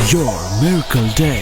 Your Miracle Day.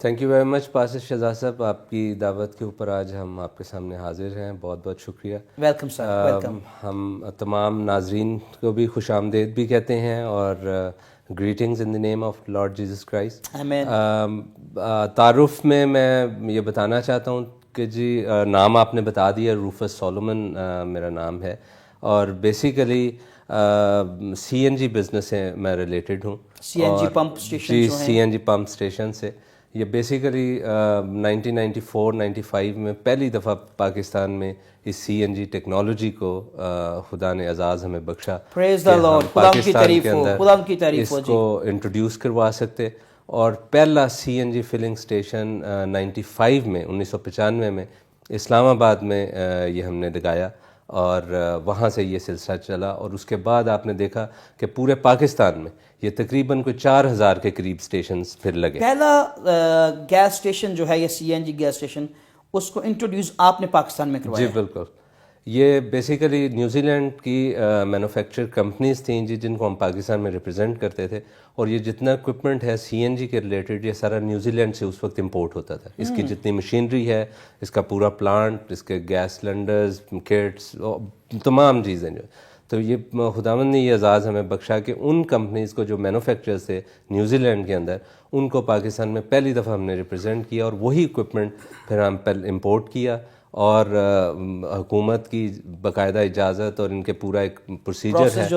Thank you very مچ پاسر شہزاد صاحب، آپ کی دعوت کے اوپر آج ہم آپ کے سامنے حاضر ہیں، بہت بہت شکریہ. Welcome sir, welcome. ہم تمام ناظرین کو بھی خوش آمدید بھی کہتے ہیں اور greetings in the name of lord Jesus Christ. تعارف میں یہ بتانا چاہتا ہوں کہ جی نام آپ نے بتا دیا، روفس سولومن میرا نام ہے اور بیسیکلی سی این جی بزنس سے میں ریلیٹڈ ہوں. سی این جی پمپ اسٹیشن جی سی این جی پمپ اسٹیشن سے. یہ بیسیکلی 1994-95 میں پہلی دفعہ پاکستان میں اس سی این جی ٹیکنالوجی کو خدا نے اعزاز ہمیں بخشا کہ ہم پاکستان کے اندر اس کو انٹروڈیوس کروا سکتے. اور پہلا سی این جی فلنگ اسٹیشن 95 میں 1995 میں اسلام آباد میں یہ ہم نے لگایا اور وہاں سے یہ سلسلہ چلا. اور اس کے بعد آپ نے دیکھا کہ پورے پاکستان میں یہ تقریباً کوئی 4000 کے قریب اسٹیشنز پھر لگے. پہلا گیس اسٹیشن جو ہے یہ سی این جی گیس اسٹیشن، اس کو انٹروڈیوس آپ نے پاکستان میں کروایا؟ جی بالکل. یہ بیسیکلی نیوزی لینڈ کی مینوفیکچر کمپنیز تھیں جی جن کو ہم پاکستان میں ریپرزینٹ کرتے تھے. اور یہ جتنا اکوپمنٹ ہے سی این جی کے ریلیٹڈ یہ سارا نیوزی لینڈ سے اس وقت امپورٹ ہوتا تھا. اس کی جتنی مشینری ہے، اس کا پورا پلانٹ، اس کے گیس سلنڈرز، کٹس، تمام چیزیں جو. تو یہ خداوند نے یہ اعزاز ہمیں بخشا کہ ان کمپنیز کو جو مینوفیکچررز تھے نیوزی لینڈ کے اندر، ان کو پاکستان میں پہلی دفعہ ہم نے ریپرزینٹ کیا اور وہی اکوپمنٹ پھر ہم امپورٹ کیا. اور حکومت کی باقاعدہ اجازت اور ان کے پورا ایک پروسیجر ہے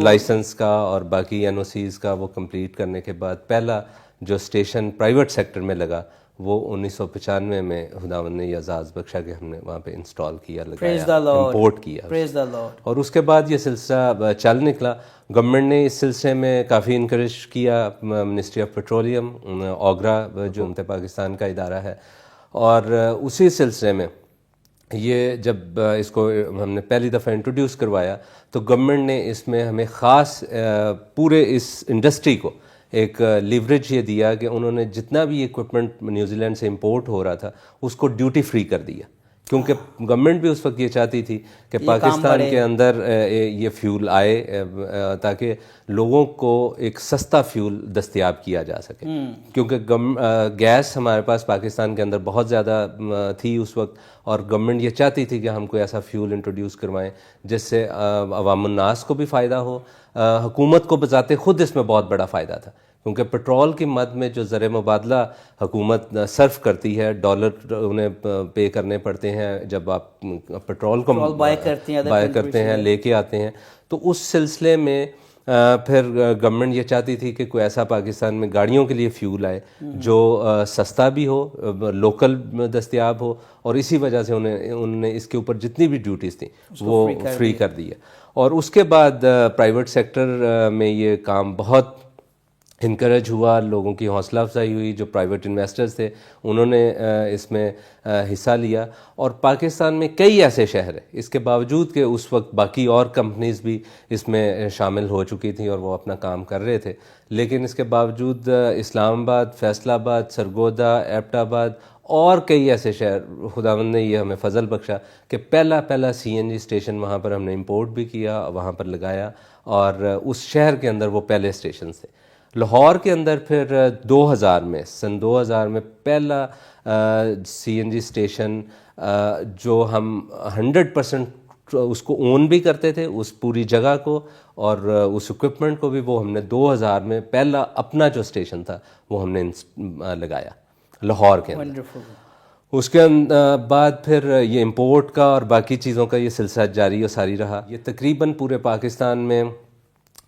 لائسنس کا اور باقی این او سیز کا، وہ کمپلیٹ کرنے کے بعد پہلا جو اسٹیشن پرائیویٹ سیکٹر میں لگا وہ 1995 میں خداوند نے یہ اعزاز بخشا کہ ہم نے وہاں پہ انسٹال کیا، لگایا، امپورٹ کیا. اور اس کے بعد یہ سلسلہ چل نکلا. گورنمنٹ نے اس سلسلے میں کافی انکریج کیا. منسٹری آف پیٹرولیم، اوگرا جو پاکستان کا ادارہ ہے، اور اسی سلسلے میں یہ جب اس کو ہم نے پہلی دفعہ انٹروڈیوس کروایا تو گورنمنٹ نے اس میں ہمیں خاص پورے اس انڈسٹری کو ایک لیوریج یہ دیا کہ انہوں نے جتنا بھی اکوپمنٹ نیوزی لینڈ سے امپورٹ ہو رہا تھا اس کو ڈیوٹی فری کر دیا. کیونکہ گورنمنٹ بھی اس وقت یہ چاہتی تھی کہ پاکستان کے اندر یہ فیول آئے تاکہ لوگوں کو ایک سستا فیول دستیاب کیا جا سکے. کیونکہ گیس ہمارے پاس پاکستان کے اندر بہت زیادہ تھی اس وقت، اور گورنمنٹ یہ چاہتی تھی کہ ہم کوئی ایسا فیول انٹروڈیوس کروائیں جس سے عوام الناس کو بھی فائدہ ہو. حکومت کو بذات خود اس میں بہت بڑا فائدہ تھا، کیونکہ پٹرول کی مد میں جو زر مبادلہ حکومت صرف کرتی ہے، ڈالر انہیں پے کرنے پڑتے ہیں جب آپ پٹرول کو بائی کرتے ہیں، لے کے آتے ہیں. تو اس سلسلے میں پھر گورنمنٹ یہ چاہتی تھی کہ کوئی ایسا پاکستان میں گاڑیوں کے لیے فیول آئے جو سستا بھی ہو، لوکل دستیاب ہو، اور اسی وجہ سے انہوں نے اس کے اوپر جتنی بھی ڈیوٹیز تھیں وہ فری کر دی ہے. اور اس کے بعد پرائیویٹ سیکٹر میں یہ کام بہت انکریج ہوا، لوگوں کی حوصلہ افزائی ہوئی. جو پرائیویٹ انویسٹرز تھے انہوں نے اس میں حصہ لیا. اور پاکستان میں کئی ایسے شہر ہیں، اس کے باوجود کہ اس وقت باقی اور کمپنیز بھی اس میں شامل ہو چکی تھیں اور وہ اپنا کام کر رہے تھے، لیکن اس کے باوجود اسلام آباد، فیصل آباد، سرگودا، ایبٹ آباد اور کئی ایسے شہر، خداوند نے یہ ہمیں فضل بخشا کہ پہلا سی این جی اسٹیشن وہاں پر ہم نے امپورٹ بھی کیا، وہاں پر لگایا. اور اس شہر کے اندر وہ پہلے اسٹیشن تھے. لاہور کے اندر پھر 2000 میں سن 2000 میں پہلا سی این جی اسٹیشن جو ہم 100% اس کو اون بھی کرتے تھے، اس پوری جگہ کو اور اس اکوپمنٹ کو بھی، وہ ہم نے 2000 میں پہلا اپنا جو اسٹیشن تھا وہ ہم نے لگایا لاہور کے اندر. اس کے بعد پھر یہ امپورٹ کا اور باقی چیزوں کا یہ سلسلہ جاری و ساری رہا. یہ تقریباً پورے پاکستان میں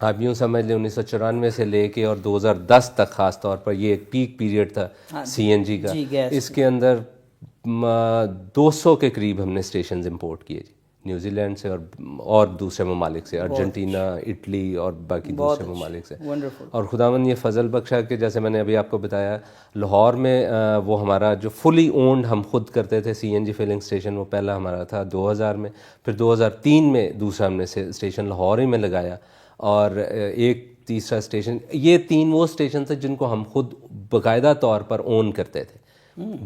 آپ یوں سمجھ لیں 1994 سے لے کے اور 2010 تک خاص طور پر یہ ایک پیک پیریڈ تھا سی این جی کا. اس کے اندر 200 کے قریب ہم نے اسٹیشنز امپورٹ کیے جی نیوزی لینڈ سے اور دوسرے ممالک سے، ارجنٹینا، اٹلی اور باقی دوسرے ممالک سے. اور خداوند یہ فضل بخشا کہ جیسے میں نے ابھی آپ کو بتایا لاہور میں وہ ہمارا جو فلی اونڈ ہم خود کرتے تھے سی این جی فلنگ اسٹیشن، وہ پہلا ہمارا تھا 2000 میں. پھر 2003 میں دوسرا ہم نے اسٹیشن لاہور ہی میں لگایا. اور ایک تیسرا اسٹیشن، یہ 3 وہ اسٹیشن تھے جن کو ہم خود باقاعدہ طور پر اون کرتے تھے.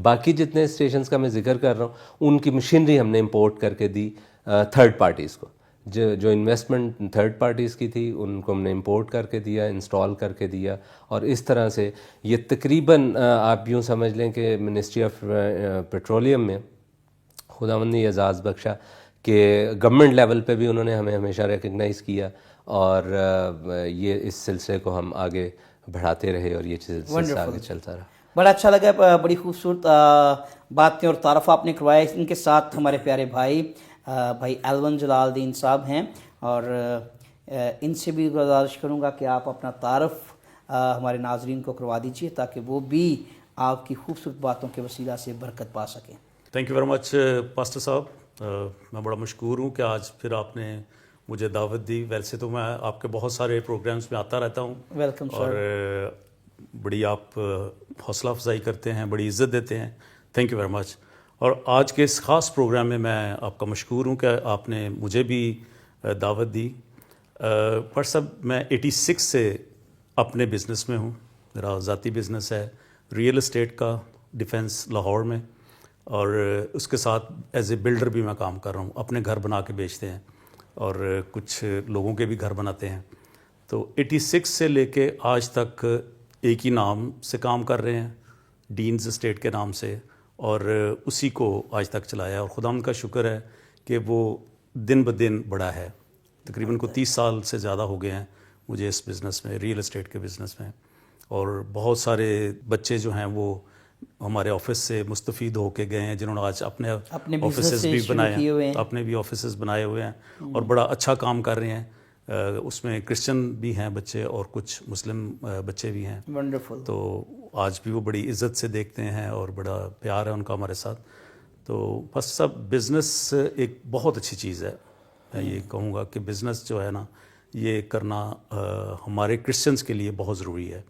باقی جتنے اسٹیشنز کا میں ذکر کر رہا ہوں ان کی مشینری ہم نے امپورٹ کر کے دی تھرڈ پارٹیز کو، جو انویسٹمنٹ تھرڈ پارٹیز کی تھی ان کو ہم نے امپورٹ کر کے دیا, انسٹال کر کے دیا, اور اس طرح سے یہ تقریباً آپ یوں سمجھ لیں کہ منسٹری آف پیٹرولیم میں خداوند نے اعزاز بخشا کہ گورنمنٹ لیول پہ بھی انہوں نے ہمیں ہمیشہ ریکگنائز کیا, اور یہ اس سلسلے کو ہم آگے بڑھاتے رہے اور یہ سلسلہ آگے چلتا رہا. بڑا اچھا لگا, بڑی خوبصورت باتیں اور تعارف آپ نے کروایا. ان کے ساتھ ہمارے پیارے بھائی ایلون جلال الدین صاحب ہیں, اور ان سے بھی گزارش کروں گا کہ آپ اپنا تعارف ہمارے ناظرین کو کروا دیجیے تاکہ وہ بھی آپ کی خوبصورت باتوں کے وسیلہ سے برکت پا سکیں. Thank you very much pastor صاحب, میں بڑا مشکور ہوں کہ آج پھر آپ نے مجھے دعوت دی. ویسے تو میں آپ کے بہت سارے پروگرامز میں آتا رہتا ہوں, ویلکم سر. اور بڑی آپ حوصلہ افزائی کرتے ہیں, بڑی عزت دیتے ہیں. تھینک یو ویری مچ. اور آج کے اس خاص پروگرام میں آپ کا مشکور ہوں کہ آپ نے مجھے بھی دعوت دی. پر صاحب میں 86 سے اپنے بزنس میں ہوں. میرا ذاتی بزنس ہے ریئل اسٹیٹ کا, ڈیفنس لاہور میں, اور اس کے ساتھ ایز اے بلڈر بھی میں کام کر رہا ہوں. اپنے گھر بنا کے بیچتے ہیں اور کچھ لوگوں کے بھی گھر بناتے ہیں. تو 86 سے لے کے آج تک ایک ہی نام سے کام کر رہے ہیں, ڈینز اسٹیٹ کے نام سے, اور اسی کو آج تک چلایا. اور خدا ان کا شکر ہے کہ وہ دن بدن بڑا ہے. تقریباً کو 30 سال سے زیادہ ہو گئے ہیں مجھے اس بزنس میں, ریئل اسٹیٹ کے بزنس میں. اور بہت سارے بچے جو ہیں وہ ہمارے آفس سے مستفید ہو کے گئے ہیں, جنہوں نے آج اپنے آفیسز بھی بنائے ہیں, اپنے بھی آفیسز بنائے ہوئے ہیں, اور بڑا اچھا کام کر رہے ہیں. اس میں کرسچن بھی ہیں بچے اور کچھ مسلم بچے بھی ہیں. ونڈرفل. تو آج بھی وہ بڑی عزت سے دیکھتے ہیں اور بڑا پیار ہے ان کا ہمارے ساتھ. تو بس سب بزنس ایک بہت اچھی چیز ہے. میں یہ کہوں گا کہ بزنس جو ہے نا, یہ کرنا ہمارے کرسچنس کے لیے بہت ضروری ہے.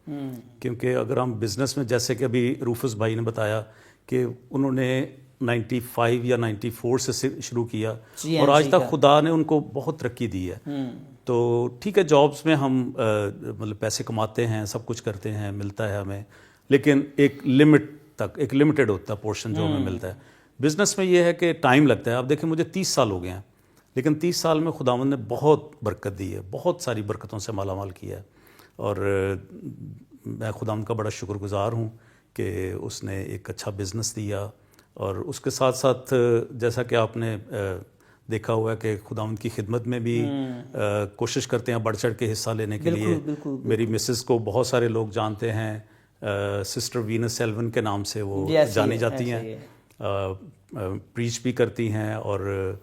کیونکہ اگر ہم بزنس میں, جیسے کہ ابھی روفس بھائی نے بتایا کہ انہوں نے 95 یا 94 سے شروع کیا, اور آج تک خدا نے ان کو بہت ترقی دی ہے. تو ٹھیک ہے, جابس میں ہم مطلب پیسے کماتے ہیں, سب کچھ کرتے ہیں, ملتا ہے ہمیں, لیکن ایک لمٹ تک, ایک لمیٹڈ ہوتا ہے پورشن جو ہمیں ملتا ہے. بزنس میں یہ ہے کہ ٹائم لگتا ہے. اب دیکھیں مجھے 30 سال ہو گئے ہیں, لیکن 30 سال میں خداوند نے بہت برکت دی ہے, بہت ساری برکتوں سے مالا مال کیا ہے. اور میں خداوند کا بڑا شکر گزار ہوں کہ اس نے ایک اچھا بزنس دیا. اور اس کے ساتھ ساتھ جیسا کہ آپ نے دیکھا ہوا ہے کہ خداوند کی خدمت میں بھی کوشش کرتے ہیں بڑھ چڑھ کے حصہ لینے کے لیے. میری مسز کو بہت سارے لوگ جانتے ہیں, سسٹر وینس سیلون کے نام سے وہ جانی جاتی ہیں, پریچ بھی کرتی ہیں, اور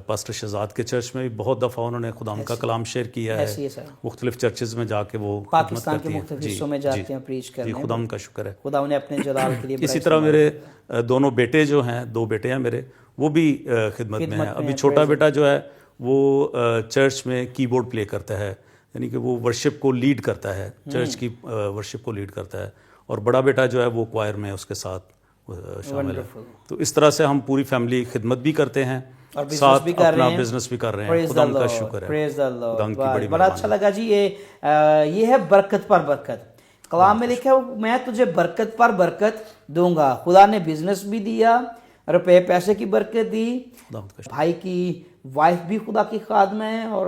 پاسٹر شہزاد کے چرچ میں بھی بہت دفعہ انہوں نے خدا کا کلام شیئر کیا ہے. مختلف چرچز میں جا کے وہ پاکستان کے مختلف حصوں میں جاتے ہیں پریچ کرنے. خدا ان کا شکر ہے, خدا نے اپنے جلال کے لیے. اسی طرح میرے دونوں بیٹے جو ہیں, 2 بیٹے ہیں میرے, وہ بھی خدمت میں ہیں. ابھی چھوٹا بیٹا جو ہے وہ چرچ میں کی بورڈ پلے کرتا ہے, یعنی کہ وہ ورشپ کو لیڈ کرتا ہے, چرچ کی ورشپ کو لیڈ کرتا ہے. اور بڑا بیٹا جو ہے وہ کوائر میں اس کے ساتھ شامل ہے. تو اس طرح سے ہم پوری فیملی خدمت بھی کرتے ہیں, ساتھ اپنا بزنس بھی کر رہے ہیں. خدا کا شکر ہے. بڑا اچھا لگا جی. یہ ہے برکت پر برکت. کلام میں لکھا ہے میں تجھے برکت پر برکت دوں گا. خدا نے بزنس بھی دیا, روپے پیسے کی برکت دی, بھائی کی وائف بھی خدا کی خادمہ ہے, اور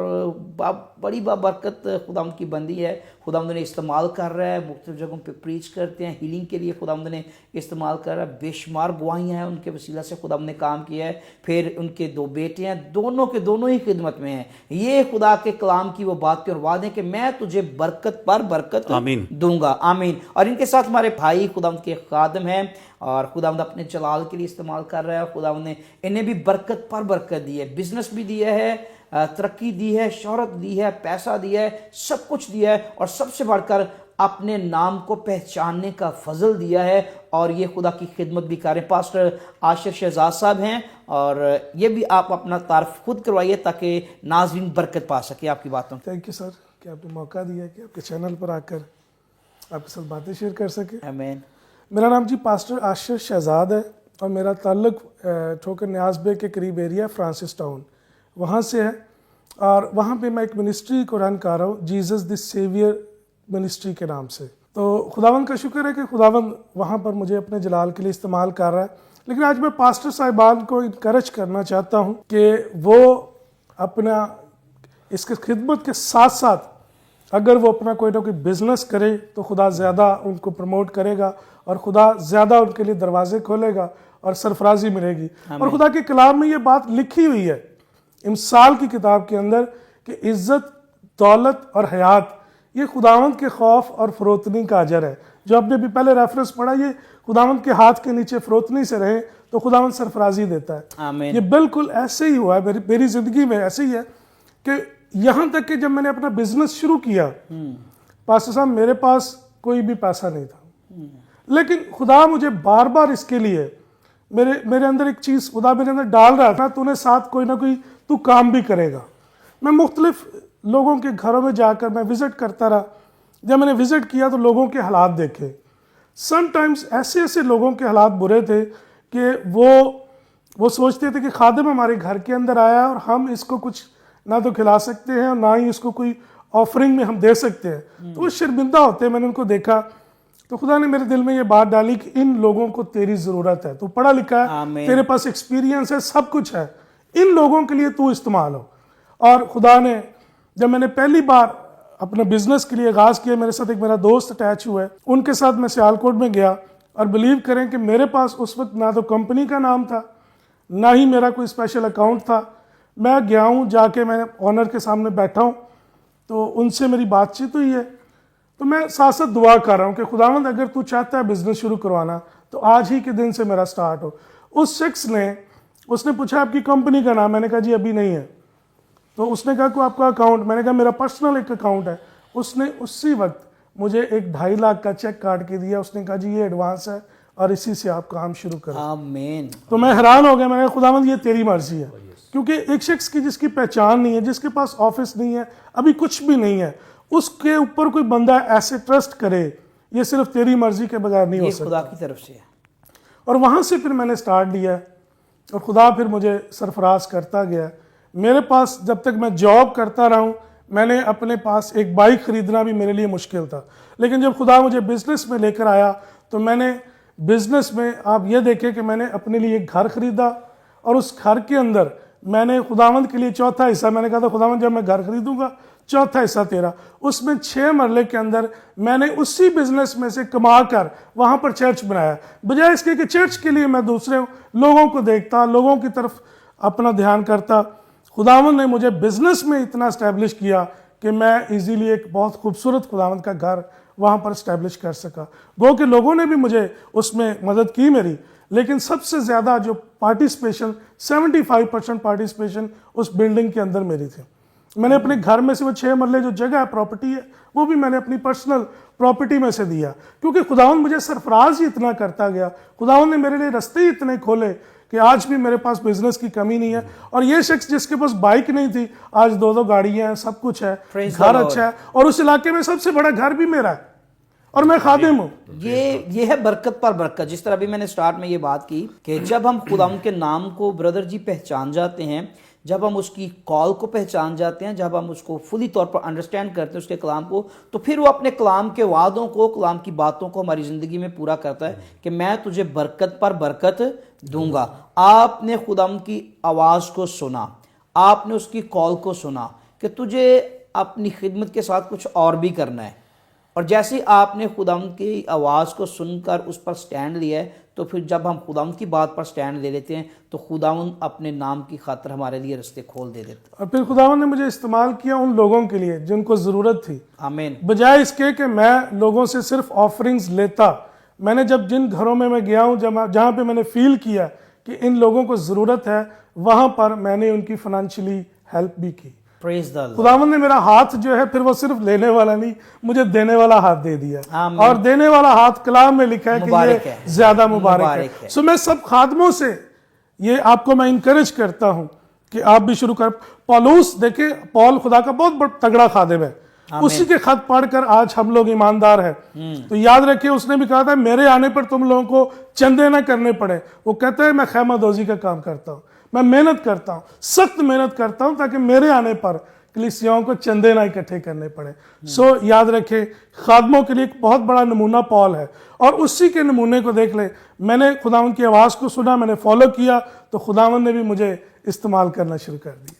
بڑی برکت خدا کی بندی ہے. خدا نے استعمال کر رہا ہے, مختلف جگہوں پہ پریچ کرتے ہیں, ہیلنگ کے لیے خدا نے استعمال کر رہا ہے. بے شمار گواہیاں ہیں ان کے وسیلہ سے خدا نے کام کیا ہے. پھر ان کے 2 بیٹے ہیں, دونوں کے دونوں ہی خدمت میں ہیں. یہ خدا کے کلام کی وہ بات اور وعدے کہ میں تجھے برکت پر برکت دوں گا. آمین. اور ان کے ساتھ ہمارے بھائی خدا کے خادم ہیں, اور خدا اپنے جلال کے لیے استعمال کر رہا ہے. خدا نے انہیں بھی برکت پر برکت دی ہے, بزنس بھی دیا ہے, ترقی دی ہے, شہرت دی ہے, پیسہ دیا ہے, سب کچھ دیا ہے, اور سب سے بڑھ کر اپنے نام کو پہچاننے کا فضل دیا ہے. اور یہ خدا کی خدمت بھی کر رہے ہیں. پاسٹر عاشر شہزاد صاحب ہیں, اور یہ بھی آپ اپنا تعارف خود کروائیے تاکہ ناظرین برکت پا سکے آپ کی باتوں. تھینک یو سر کہ آپ نے موقع دیا کہ آپ کے چینل پر آ کر آپ کے ساتھ باتیں شیئر کر سکے. آمین. میرا نام جی پاسٹر عاشر شہزاد ہے, اور میرا تعلق ٹھوکر نیاز بے کے قریب ایریا فرانسس ٹاؤن وہاں سے ہے. اور وہاں پہ میں ایک منسٹری کو رن کر رہا ہوں, جیزس دی سیویئر منسٹری کے نام سے. تو خداوند کا شکر ہے کہ خداوند وہاں پر مجھے اپنے جلال کے لیے استعمال کر رہا ہے. لیکن آج میں پاسٹر صاحبان کو انکریج کرنا چاہتا ہوں کہ وہ اپنا اس کے خدمت کے ساتھ ساتھ اگر وہ اپنا کوئی نہ کوئی بزنس کرے تو خدا زیادہ ان کو پروموٹ کرے گا اور خدا زیادہ ان کے لیے دروازے کھولے گا اور سرفرازی ملے گی. اور خدا کے کلام میں یہ بات لکھی ہوئی ہے امثال کی کتاب کے اندر کہ عزت، دولت اور حیات یہ خداوند کے خوف اور فروتنی کا اجر ہے. جو آپ نے بھی پہلے ریفرنس پڑھا، یہ خداوند کے ہاتھ کے نیچے فروتنی سے رہے تو خداوند سرفرازی دیتا ہے. آمین. یہ بالکل ایسے ہی ہوا ہے میری زندگی میں. ایسے ہی ہے کہ یہاں تک کہ جب میں نے اپنا بزنس شروع کیا، پاسٹر صاحب میرے پاس کوئی بھی پیسہ نہیں تھا، لیکن خدا مجھے بار بار اس کے لیے میرے اندر ایک چیز خدا میرے اندر ڈال رہا تھا، تو نے ساتھ کوئی نہ کوئی تو کام بھی کرے گا. میں مختلف لوگوں کے گھروں میں جا کر میں وزٹ کرتا رہا. جب میں نے وزٹ کیا تو لوگوں کے حالات دیکھے. سم ٹائمز ایسے لوگوں کے حالات برے تھے کہ وہ سوچتے تھے کہ خادم ہمارے گھر کے اندر آیا اور ہم اس کو کچھ نہ تو کھلا سکتے ہیں اور نہ ہی اس کو کوئی آفرنگ میں ہم دے سکتے ہیں. تو وہ شرمندہ ہوتے ہیں. میں نے ان کو دیکھا تو خدا نے میرے دل میں یہ بات ڈالی کہ ان لوگوں کو تیری ضرورت ہے. تو پڑھا لکھا ہے، تیرے پاس ایکسپیرینس ہے، سب کچھ ہے، ان لوگوں کے لیے تو استعمال ہو. اور خدا نے جب میں نے پہلی بار اپنے بزنس کے لیے آغاز کیا، میرے ساتھ ایک میرا دوست اٹیچ ہوا ہے، ان کے ساتھ میں سیالکوٹ میں گیا. اور بلیو کریں کہ میرے پاس اس وقت نہ تو کمپنی کا نام تھا، نہ ہی میرا کوئی اسپیشل اکاؤنٹ تھا. میں گیا ہوں، جا کے میں آنر کے سامنے بیٹھا ہوں تو ان سے میری بات چیت ہوئی ہے. تو میں ساتھ ساتھ دعا کر رہا ہوں کہ خداوند اگر تو چاہتا ہے بزنس شروع کروانا تو آج ہی کے دن سے میرا سٹارٹ ہو. اس شخص نے پوچھا آپ کی کمپنی کا نام؟ میں نے کہا جی ابھی نہیں ہے. تو اس نے کہا کہ آپ کا اکاؤنٹ؟ میں نے کہا میرا پرسنل ایک اکاؤنٹ ہے. اس نے اسی وقت مجھے ایک 2.5 لاکھ کا چیک کاٹ کے دیا. اس نے کہا جی یہ ایڈوانس ہے اور اسی سے آپ کام شروع کریں. آمین. تو میں حیران ہو گیا. میں نے کہا خداوند یہ تیری مرضی ہے، کیونکہ ایک شخص کی جس کی پہچان نہیں ہے، جس کے پاس آفس نہیں ہے، ابھی کچھ بھی نہیں ہے، اس کے اوپر کوئی بندہ ایسے ٹرسٹ کرے، یہ صرف تیری مرضی کے بغیر نہیں ہو یہ سکتا. خدا کی طرف سے ہے. اور وہاں سے پھر میں نے سٹارٹ لیا اور خدا پھر مجھے سرفراز کرتا گیا. میرے پاس جب تک میں جاب کرتا رہا ہوں، میں نے اپنے پاس ایک بائک خریدنا بھی میرے لیے مشکل تھا. لیکن جب خدا مجھے بزنس میں لے کر آیا تو میں نے بزنس میں آپ یہ دیکھیں کہ میں نے اپنے لیے ایک گھر خریدا اور اس گھر کے اندر میں نے خداوند کے لیے چوتھا حصہ، میں نے کہا تھا خداوند جب میں گھر خریدوں گا چوتھا حصہ تیرا. اس میں 6 مرلے کے اندر میں نے اسی بزنس میں سے کما کر وہاں پر چرچ بنایا. بجائے اس کے کہ چرچ کے لیے میں دوسرے لوگوں کو دیکھتا، لوگوں کی طرف اپنا دھیان کرتا، خداوند نے مجھے بزنس میں اتنا اسٹیبلش کیا کہ میں ایزیلی ایک بہت خوبصورت خداوند کا گھر وہاں پر اسٹیبلش کر سکا. گو کہ لوگوں نے بھی مجھے اس میں مدد کی میری، لیکن سب سے زیادہ جو پارٹیسپیشن 75% پارٹیسپیشن اس بلڈنگ کے اندر میری تھی. میں نے اپنے گھر میں سے وہ 6 مرلے جو جگہ ہے، پراپرٹی ہے، وہ بھی میں نے اپنی پرسنل پراپرٹی میں سے دیا، کیونکہ خداوند مجھے سرفراز ہی اتنا کرتا گیا. خداوند نے میرے لیے رستے ہی اتنے کھولے کہ آج بھی میرے پاس بزنس کی کمی نہیں ہے. اور یہ شخص جس کے پاس بائک نہیں تھی، آج 2 گاڑیاں ہیں، سب کچھ ہے، گھر اچھا ہے، اور اس علاقے میں سب سے بڑا گھر بھی میرا ہے اور میں خادم ہوں. یہ ہے برکت پر برکت. جس طرح بھی میں نے سٹارٹ میں یہ بات کی کہ جب ہم خداوند کے نام کو برادر جی پہچان جاتے ہیں، جب ہم اس کی کال کو پہچان جاتے ہیں، جب ہم اس کو فلی طور پر انڈرسٹینڈ کرتے ہیں اس کے کلام کو، تو پھر وہ اپنے کلام کے وعدوں کو، کلام کی باتوں کو ہماری زندگی میں پورا کرتا ہے کہ میں تجھے برکت پر برکت دوں گا. آپ نے خداوند کی آواز کو سنا، آپ نے اس کی کال کو سنا کہ تجھے اپنی خدمت کے ساتھ کچھ اور بھی کرنا ہے، اور جیسے آپ نے خداوند کی آواز کو سن کر اس پر سٹینڈ لیا ہے، تو پھر جب ہم خداوند کی بات پر سٹینڈ لے لیتے ہیں تو خداوند اپنے نام کی خاطر ہمارے لیے رستے کھول دے دیتا. اور پھر خداوند نے مجھے استعمال کیا ان لوگوں کے لیے جن کو ضرورت تھی. آمین. بجائے اس کے کہ میں لوگوں سے صرف آفرنگز لیتا، میں نے جب جن گھروں میں گیا ہوں، جہاں پہ میں نے فیل کیا کہ ان لوگوں کو ضرورت ہے، وہاں پر میں نے ان کی فائنینشلی ہیلپ بھی کی. پریز دا لارڈ. خداوند نے میرا ہاتھ جو ہے پھر وہ صرف لینے والا نہیں، مجھے دینے والا ہاتھ دے دیا. آمین. اور دینے والا ہاتھ کلام میں لکھا ہے کہ مبارک یہ ہے، زیادہ مبارک مبارک ہے. ہے. سو میں سب خادموں سے یہ آپ کو میں انکریج کرتا ہوں کہ آپ بھی شروع کر. پولوس دیکھیں، پول خدا کا بہت بڑا تگڑا خادم ہے، اسی کے خط پڑھ کر آج ہم لوگ ایماندار ہیں. تو یاد رکھیں اس نے بھی کہا تھا میرے آنے پر تم لوگوں کو چندے نہ کرنے پڑے. وہ کہتا ہے میں خیمہ دوزی کا کام کرتا ہوں، میں محنت کرتا ہوں، سخت محنت کرتا ہوں تاکہ میرے آنے پر کلیسیاؤں کو چندے نہ اکٹھے کرنے پڑے. سو یاد رکھیں خادموں کے لیے ایک بہت بڑا نمونہ پال ہے، اور اسی کے نمونے کو دیکھ لیں. میں نے خداوند کی آواز کو سنا، میں نے فالو کیا، تو خداوند نے بھی مجھے استعمال کرنا شروع کر دیا.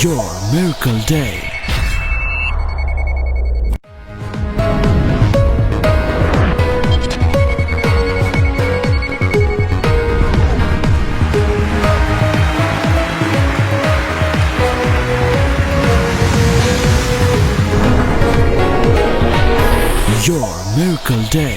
Your Miracle Day. Your Miracle Day.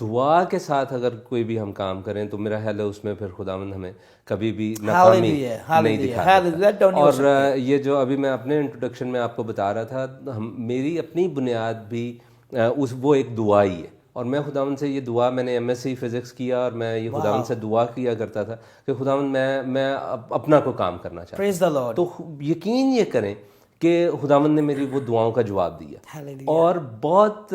دعا کے ساتھ اگر کوئی بھی ہم کام کریں تو میرا خیال ہے اس میں پھر خداوند ہمیں کبھی بھی ناکامی نہیں دکھاتا. اور یہ جو ابھی میں اپنے انٹروڈکشن میں آپ کو بتا رہا تھا, میری اپنی بنیاد بھی وہ ایک دعا ہی ہے. اور میں خداوند سے یہ دعا, میں نے ایم ایس سی فزکس کیا اور میں یہ خداوند سے دعا کیا کرتا تھا کہ خداوند میں اپنا کو کام کرنا چاہتا ہوں. تو یقین یہ کریں کہ خداوند نے میری وہ دعاؤں کا جواب دیا, اور بہت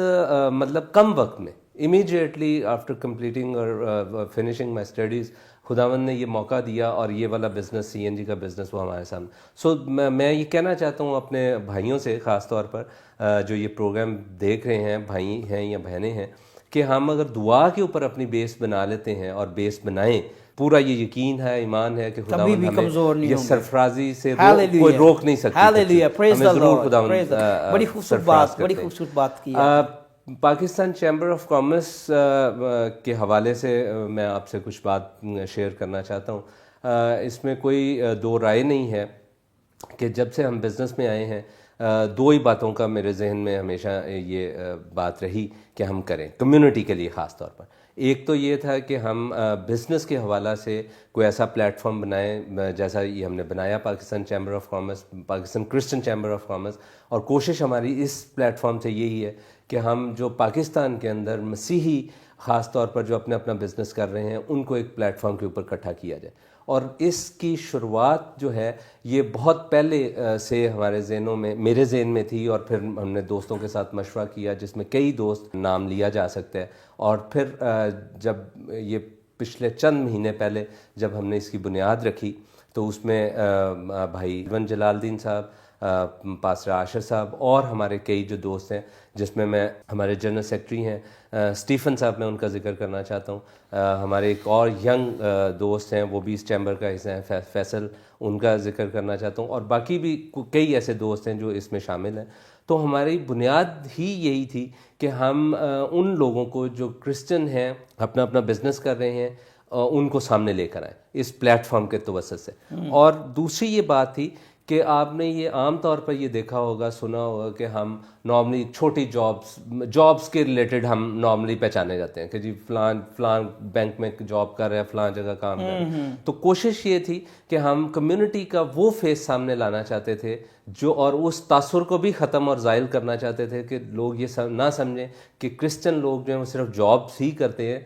مطلب کم وقت میں, امیڈیٹلی آفٹر کمپلیٹنگ اور فنشنگ مائی اسٹڈیز, خداوند نے یہ موقع دیا اور یہ والا بزنس, سی این جی کا بزنس, وہ ہمارے سامنے. سو میں یہ کہنا چاہتا ہوں اپنے بھائیوں سے, خاص طور پر جو یہ پروگرام دیکھ رہے ہیں, بھائی ہیں یا بہنیں ہیں, کہ ہم اگر دعا کے اوپر اپنی بیس بنا لیتے ہیں اور بیس بنائیں, پورا یہ یقین ہے, ایمان ہے کہ خداوند ہمیں یہ سرفرازی سے کوئی روک نہیں سکتا. ہمیں ضرور خداوند بڑی خوبصورت بات کی. پاکستان چیمبر آف کامرس کے حوالے سے میں آپ سے کچھ بات شیئر کرنا چاہتا ہوں. اس میں کوئی دو رائے نہیں ہے کہ جب سے ہم بزنس میں آئے ہیں, دو ہی باتوں کا میرے ذہن میں ہمیشہ یہ بات رہی کہ ہم کریں کمیونٹی کے لیے خاص طور پر. ایک تو یہ تھا کہ ہم بزنس کے حوالہ سے کوئی ایسا پلیٹ فارم بنائیں جیسا یہ ہم نے بنایا Pakistan chamber of commerce, Pakistan Christian chamber of commerce. اور کوشش ہماری اس پلیٹ فارم سے یہی ہے کہ ہم جو پاکستان کے اندر مسیحی خاص طور پر جو اپنا بزنس کر رہے ہیں ان کو ایک پلیٹ فارم کے اوپر اکٹھا کیا جائے. اور اس کی شروعات جو ہے یہ بہت پہلے سے ہمارے ذہنوں میں, میرے ذہن میں تھی, اور پھر ہم نے دوستوں کے ساتھ مشورہ کیا جس میں کئی دوست نام لیا جا سکتا ہے. اور پھر جب یہ پچھلے چند مہینے پہلے جب ہم نے اس کی بنیاد رکھی تو اس میں بھائی ایون جلال الدین صاحب, پاسٹر عاشر صاحب اور ہمارے کئی جو دوست ہیں, جس میں ہمارے جنرل سیکرٹری ہیں اسٹیفن صاحب, میں ان کا ذکر کرنا چاہتا ہوں. ہمارے ایک اور ینگ دوست ہیں, وہ بھی اس چیمبر کا حصہ ہیں, فیصل, ان کا ذکر کرنا چاہتا ہوں. اور باقی بھی کئی ایسے دوست ہیں جو اس میں شامل ہیں. تو ہماری بنیاد ہی یہی تھی کہ ہم ان لوگوں کو جو کرسچن ہیں, اپنا بزنس کر رہے ہیں, ان کو سامنے لے کر آئیں اس پلیٹ فارم کے توسط سے. اور دوسری یہ بات تھی کہ آپ نے یہ عام طور پر یہ دیکھا ہوگا, سنا ہوگا کہ ہم نارملی چھوٹی جابس کے ریلیٹڈ ہم نارملی پہچانے جاتے ہیں کہ جی فلان بینک میں جاب کر رہے ہیں, فلان جگہ کام کر رہے ہیں. تو کوشش یہ تھی کہ ہم کمیونٹی کا وہ فیس سامنے لانا چاہتے تھے جو, اور اس تاثر کو بھی ختم اور زائل کرنا چاہتے تھے کہ لوگ یہ نہ سمجھیں کہ کرسچن لوگ جو ہیں وہ صرف جابس ہی کرتے ہیں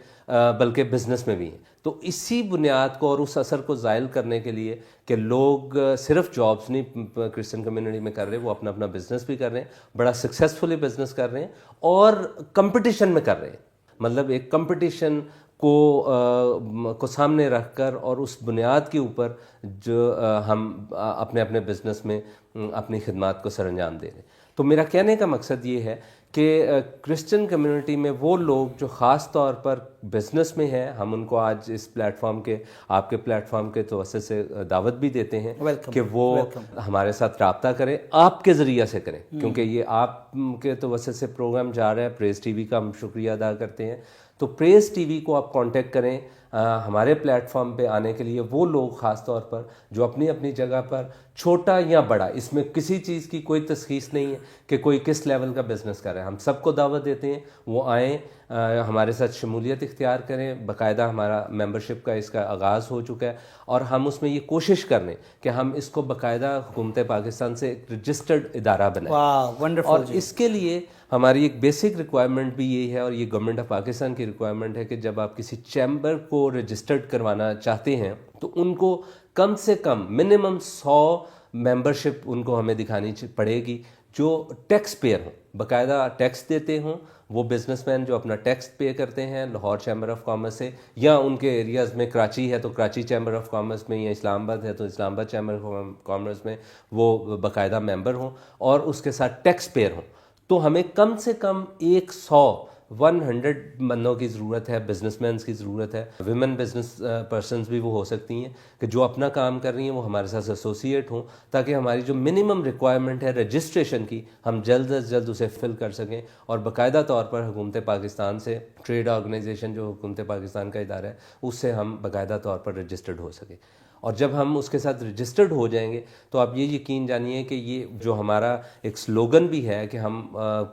بلکہ بزنس میں بھی ہیں. تو اسی بنیاد کو اور اس اثر کو زائل کرنے کے لیے کہ لوگ صرف جابس نہیں کرسچن کمیونٹی میں کر رہے, وہ اپنا بزنس بھی کر رہے ہیں, بڑا سکسیزفلی بزنس کر رہے ہیں, اور کمپٹیشن میں کر رہے ہیں. مطلب ایک کمپٹیشن کو سامنے رکھ کر اور اس بنیاد کے اوپر جو ہم اپنے بزنس میں اپنی خدمات کو سر انجام دے رہے ہیں. تو میرا کہنے کا مقصد یہ ہے کہ کرسچن کمیونٹی میں وہ لوگ جو خاص طور پر بزنس میں ہیں, ہم ان کو آج اس پلیٹ فارم کے, آپ کے پلیٹ فارم کے توسط سے دعوت بھی دیتے ہیں کہ وہ ہمارے ساتھ رابطہ کریں, آپ کے ذریعہ سے کریں, کیونکہ یہ آپ کے توسط سے پروگرام جا رہا ہے. پریز ٹی وی کا ہم شکریہ ادا کرتے ہیں. تو پریز ٹی وی کو آپ کانٹیکٹ کریں ہمارے پلیٹ فارم پہ آنے کے لیے. وہ لوگ خاص طور پر جو اپنی جگہ پر چھوٹا یا بڑا, اس میں کسی چیز کی کوئی تشخیص نہیں ہے کہ کوئی کس لیول کا بزنس کر رہا ہے, ہم سب کو دعوت دیتے ہیں وہ آئیں, ہمارے ساتھ شمولیت اختیار کریں. باقاعدہ ہمارا ممبرشپ کا اس کا آغاز ہو چکا ہے, اور ہم اس میں یہ کوشش کر رہے ہیں کہ ہم اس کو باقاعدہ حکومت پاکستان سے ایک رجسٹرڈ ادارہ بنائیں. اور اس کے لیے ہماری ایک بیسک ریکوائرمنٹ بھی یہی ہے, اور یہ گورنمنٹ آف پاکستان کی ریکوائرمنٹ ہے کہ جب آپ کسی چیمبر کو رجسٹرڈ کروانا چاہتے ہیں تو ان کو کم سے کم منیمم 100 ممبرشپ ان کو ہمیں دکھانی پڑے گی جو ٹیکس پیئر ہوں, باقاعدہ ٹیکس دیتے ہوں. وہ بزنس مین جو اپنا ٹیکس پے کرتے ہیں لاہور چیمبر آف کامرس سے, یا ان کے ایریاز میں کراچی ہے تو کراچی چیمبر آف کامرس میں, یا اسلام آباد ہے تو اسلام آباد چیمبر آف کامرس میں وہ باقاعدہ ممبر ہوں اور اس کے ساتھ ٹیکس پیئر ہوں. تو ہمیں کم سے کم 100 بندوں کی ضرورت ہے, بزنس مینس کی ضرورت ہے. ویمن بزنس پرسنز بھی وہ ہو سکتی ہیں کہ جو اپنا کام کر رہی ہیں وہ ہمارے ساتھ ایسوسیٹ ہوں, تاکہ ہماری جو منیمم ریکوائرمنٹ ہے رجسٹریشن کی ہم جلد از جلد اسے فل کر سکیں, اور باقاعدہ طور پر حکومت پاکستان سے, ٹریڈ آرگنائزیشن جو حکومت پاکستان کا ادارہ ہے, اس سے ہم باقاعدہ طور پر رجسٹرڈ ہو سکیں. اور جب ہم اس کے ساتھ رجسٹرڈ ہو جائیں گے تو آپ یہ یقین جانیے کہ یہ جو ہمارا ایک سلوگن بھی ہے کہ ہم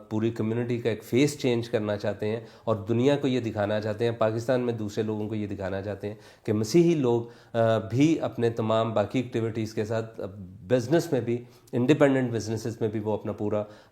پوری کمیونٹی کا ایک فیس چینج کرنا چاہتے ہیں اور دنیا کو یہ دکھانا چاہتے ہیں, پاکستان میں دوسرے لوگوں کو یہ دکھانا چاہتے ہیں کہ مسیحی لوگ بھی اپنے تمام باقی ایکٹیویٹیز کے ساتھ بزنس میں بھی, انڈیپینڈنٹ بزنسز میں بھی وہ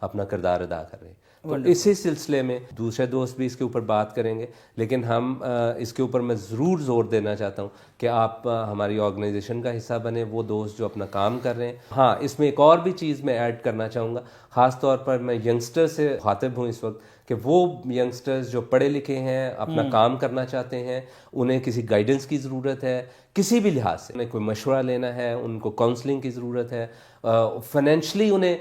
اپنا کردار ادا کر رہے ہیں. تو اسی سلسلے میں دوسرے دوست بھی اس کے اوپر بات کریں گے, لیکن ہم اس کے اوپر میں ضرور زور دینا چاہتا ہوں کہ آپ ہماری آرگنائزیشن کا حصہ بنیں, وہ دوست جو اپنا کام کر رہے ہیں. ہاں, اس میں ایک اور بھی چیز میں ایڈ کرنا چاہوں گا, خاص طور پر میں ینگسٹر سے خاطب ہوں اس وقت کہ وہ ینگسٹرز جو پڑھے لکھے ہیں, اپنا کام کرنا چاہتے ہیں, انہیں کسی گائیڈنس کی ضرورت ہے, کسی بھی لحاظ سے انہیں کوئی مشورہ لینا ہے, ان کو کاؤنسلنگ کی ضرورت ہے, فائنینشلی انہیں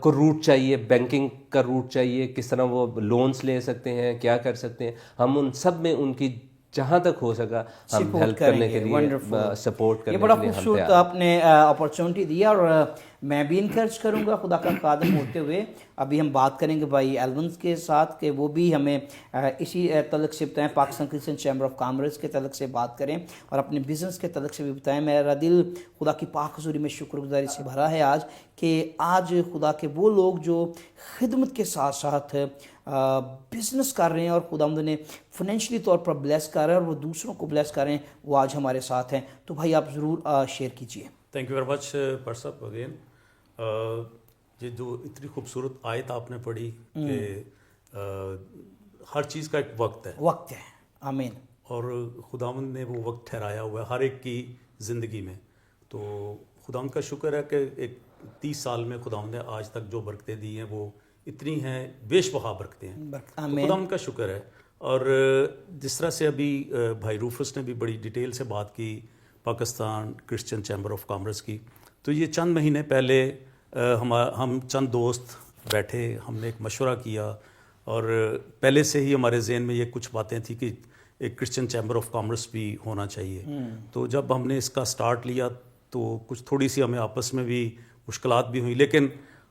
کو روٹ چاہیے, بینکنگ کا روٹ چاہیے, کس طرح وہ لونز لے سکتے ہیں, کیا کر سکتے ہیں. ہم ان سب میں ان کی جہاں تک ہو سکا ہم ہیلپ کرنے کے لیے, سپورٹ کرنے کے لیے بڑا خوبصورت آپ نے اپرچونٹی دیا, اور میں بھی انکریج کروں گا خدا کا خادم ہوتے ہوئے. ابھی ہم بات کریں گے بھائی ایلونز کے ساتھ کہ وہ بھی ہمیں اسی تعلق سے بتائیں, Pakistan Christian chamber of commerce کے تعلق سے بات کریں اور اپنے بزنس کے تعلق سے بھی بتائیں. میرا دل خدا کی پاک حضوری میں شکر گزاری سے بھرا ہے آج کہ آج خدا کے وہ لوگ جو خدمت کے ساتھ ساتھ بزنس کر رہے ہیں اور خداوند نے فائنینشلی طور پر بلیس کر رہے ہیں اور وہ دوسروں کو بلیس کر رہے ہیں, وہ آج ہمارے ساتھ ہیں. تو بھائی آپ ضرور شیئر کیجئے. تھینک یو ویری مچ پرسپ اگین. یہ جو اتنی خوبصورت آیت آپ نے پڑھی کہ ہر چیز کا ایک وقت ہے, آمین. اور خداوند نے وہ وقت ٹھہرایا ہوا ہے ہر ایک کی زندگی میں. تو خداوند کا شکر ہے کہ ایک 30 سال میں خداوند نے آج تک جو برکتیں دی ہیں وہ اتنی ہیں, بیش بہا برکتیں ہیں. خداوند کا شکر ہے. اور جس طرح سے ابھی بھائی روفس نے بھی بڑی ڈیٹیل سے بات کی Pakistan Christian chamber of commerce کی, تو یہ چند مہینے پہلے ہم چند دوست بیٹھے, ہم نے ایک مشورہ کیا, اور پہلے سے ہی ہمارے ذہن میں یہ کچھ باتیں تھیں کہ ایک کرسچن چیمبر آف کامرس بھی ہونا چاہیے. تو جب ہم نے اس کا سٹارٹ لیا تو کچھ تھوڑی سی ہمیں آپس میں بھی مشکلات بھی ہوئی, لیکن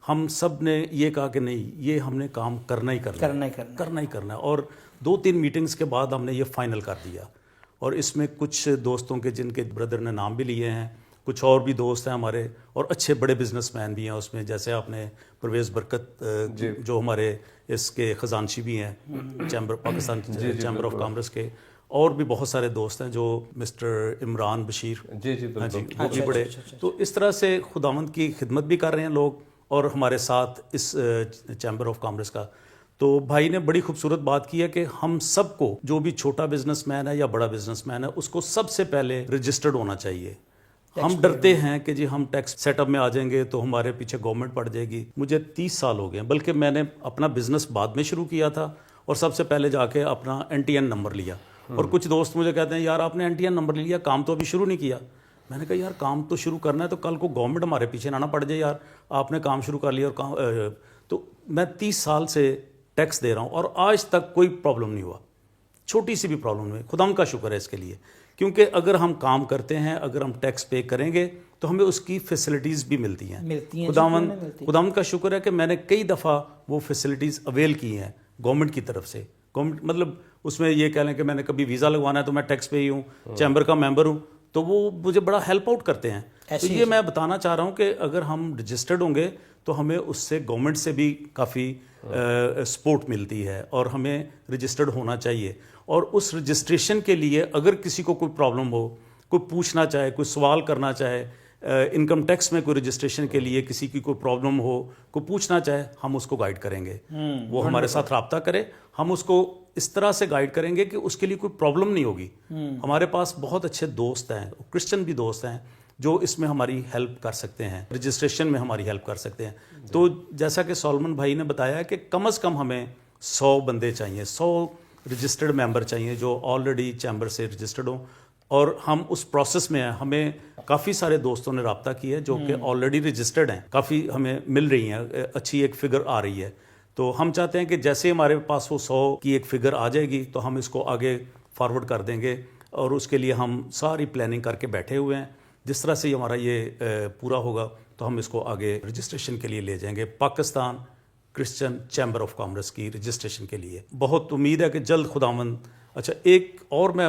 ہم سب نے یہ کہا کہ نہیں, یہ ہم نے کام کرنا ہی کرنا ہے. اور 2-3 میٹنگز کے بعد ہم نے یہ فائنل کر دیا. اور اس میں کچھ دوستوں کے جن کے بردر نے نام بھی لیے ہیں, کچھ اور بھی دوست ہیں ہمارے, اور اچھے بڑے بزنس مین بھی ہیں اس میں, جیسے آپ نے پرویز برکت جو ہمارے اس کے خزانچی بھی ہیں chamber Pakistan chamber of commerce کے, اور بھی بہت سارے دوست ہیں جو مسٹر عمران بشیر, وہ بھی بڑے. تو اس طرح سے خداوند کی خدمت بھی کر رہے ہیں لوگ, اور ہمارے ساتھ اس چیمبر آف کامرس کا. تو بھائی نے بڑی خوبصورت بات کی ہے کہ ہم سب کو, جو بھی چھوٹا بزنس مین ہے یا بڑا بزنس مین ہے, اس کو سب سے پہلے رجسٹرڈ ہونا چاہیے. ہم ڈرتے ہیں کہ جی ہم ٹیکس سیٹ اپ میں آ جائیں گے تو ہمارے پیچھے گورنمنٹ پڑ جائے گی. مجھے 30 سال ہو گئے ہیں, بلکہ میں نے اپنا بزنس بعد میں شروع کیا تھا, اور سب سے پہلے جا کے اپنا NTN نمبر لیا. اور کچھ دوست مجھے کہتے ہیں یار آپ نے NTN نمبر لیا, کام تو ابھی شروع نہیں کیا. میں نے کہا یار کام تو شروع کرنا ہے, تو کل کو گورنمنٹ ہمارے پیچھے نہ پڑ جائے, یار آپ نے کام شروع کر لیا. اور تو میں 30 سال سے ٹیکس دے رہا ہوں اور آج تک کوئی پرابلم نہیں ہوا, چھوٹی سی بھی پرابلم نہیں. خداوند کا شکر ہے اس کے لیے, کیونکہ اگر ہم کام کرتے ہیں, اگر ہم ٹیکس پے کریں گے تو ہمیں اس کی فیسلٹیز بھی ملتی ہیں. خداوند کا شکر ہے کہ میں نے کئی دفعہ وہ فیسلٹیز اویل کی ہیں گورنمنٹ کی طرف سے. گورنمنٹ مطلب اس میں یہ کہہ لیں کہ میں نے کبھی ویزا لگوانا ہے تو میں ٹیکس پے ہی ہوں, چیمبر کا ممبر ہوں, تو وہ مجھے بڑا ہیلپ آؤٹ کرتے ہیں. تو یہ میں بتانا چاہ رہا ہوں کہ اگر ہم رجسٹرڈ ہوں گے تو ہمیں اس سے گورنمنٹ سے بھی کافی سپورٹ ملتی ہے, اور ہمیں رجسٹرڈ ہونا چاہیے. اور اس رجسٹریشن کے لیے اگر کسی کو کوئی پرابلم ہو, کوئی پوچھنا چاہے, کوئی سوال کرنا چاہے, انکم ٹیکس میں کوئی رجسٹریشن کے لیے کسی کی کوئی پرابلم ہو, کوئی پوچھنا چاہے, ہم اس کو گائیڈ کریں گے. وہ ہمارے ساتھ رابطہ کرے, ہم اس کو اس طرح سے گائیڈ کریں گے کہ اس کے لیے کوئی پرابلم نہیں ہوگی. ہمارے پاس بہت اچھے دوست ہیں, کرسچن بھی دوست ہیں, جو اس میں ہماری ہیلپ کر سکتے ہیں, رجسٹریشن میں ہماری ہیلپ کر سکتے ہیں. تو جیسا کہ سولمن بھائی نے بتایا کہ کم از کم ہمیں 100 بندے چاہیے, 100 رجسٹرڈ ممبر چاہیے جو آلریڈی چیمبر سے رجسٹرڈ ہوں. اور ہم اس پروسیس میں ہیں, ہمیں کافی سارے دوستوں نے رابطہ کیا ہے جو کہ آلریڈی رجسٹرڈ ہیں, کافی ہمیں مل رہی ہیں, اچھی ایک فگر آ رہی ہے. تو ہم چاہتے ہیں کہ جیسے ہمارے پاس وہ 100 کی ایک فگر آ جائے گی تو ہم اس کو آگے فارورڈ کر دیں گے, اور اس کے لیے ہم ساری پلاننگ کر کے بیٹھے ہوئے ہیں. جس طرح سے ہمارا یہ پورا ہوگا تو ہم اس کو آگے رجسٹریشن کے لیے لے جائیں گے, Pakistan Christian chamber of commerce کی رجسٹریشن کے لیے. بہت امید ہے کہ جلد خداوند. اچھا ایک اور میں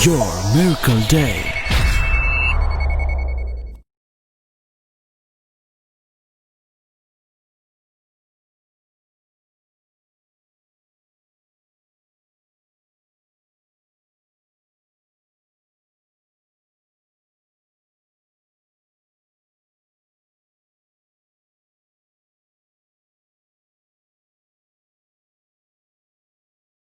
Your Miracle Day.